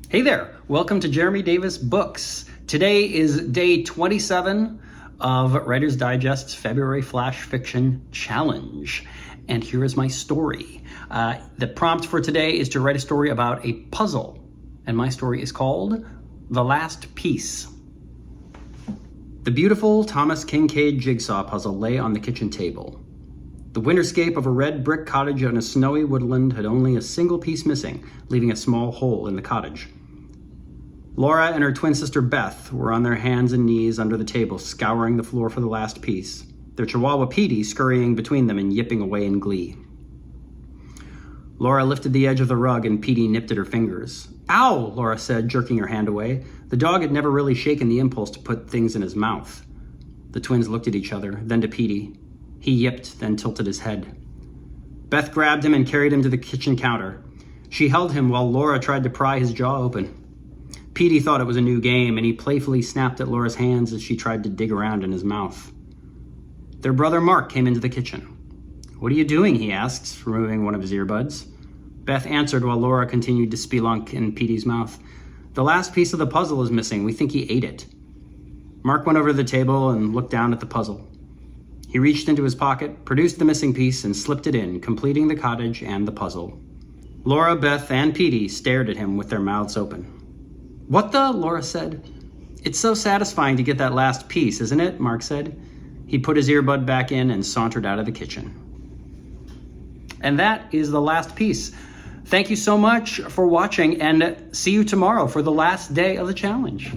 Hey there, welcome to Jeremy Davis Books. Today is day 27 of Writer's Digest's February Flash Fiction Challenge. And here is my story. The prompt for today is to write a story about a puzzle. And my story is called The Last Piece. The beautiful Thomas Kinkade jigsaw puzzle lay on the kitchen table. The winterscape of a red brick cottage in a snowy woodland had only a single piece missing, leaving a small hole in the cottage. Laura and her twin sister Beth were on their hands and knees under the table, scouring the floor for the last piece, their chihuahua Petey scurrying between them and yipping away in glee. Laura lifted the edge of the rug and Petey nipped at her fingers. "Ow!" Laura said, jerking her hand away. The dog had never really shaken the impulse to put things in his mouth. The twins looked at each other, then to Petey. He yipped, then tilted his head. Beth grabbed him and carried him to the kitchen counter. She held him while Laura tried to pry his jaw open. Petey thought it was a new game, and he playfully snapped at Laura's hands as she tried to dig around in his mouth. Their brother Mark came into the kitchen. "What are you doing?" he asked, removing one of his earbuds. Beth answered while Laura continued to spelunk in Petey's mouth. "The last piece of the puzzle is missing. We think he ate it." Mark went over to the table and looked down at the puzzle. He reached into his pocket, produced the missing piece, and slipped it in, completing the cottage and the puzzle. Laura, Beth, and Petey stared at him with their mouths open. "What the?" Laura said. "It's so satisfying to get that last piece, isn't it?" Mark said. He put his earbud back in and sauntered out of the kitchen. And that is the last piece. Thank you so much for watching, and see you tomorrow for the last day of the challenge.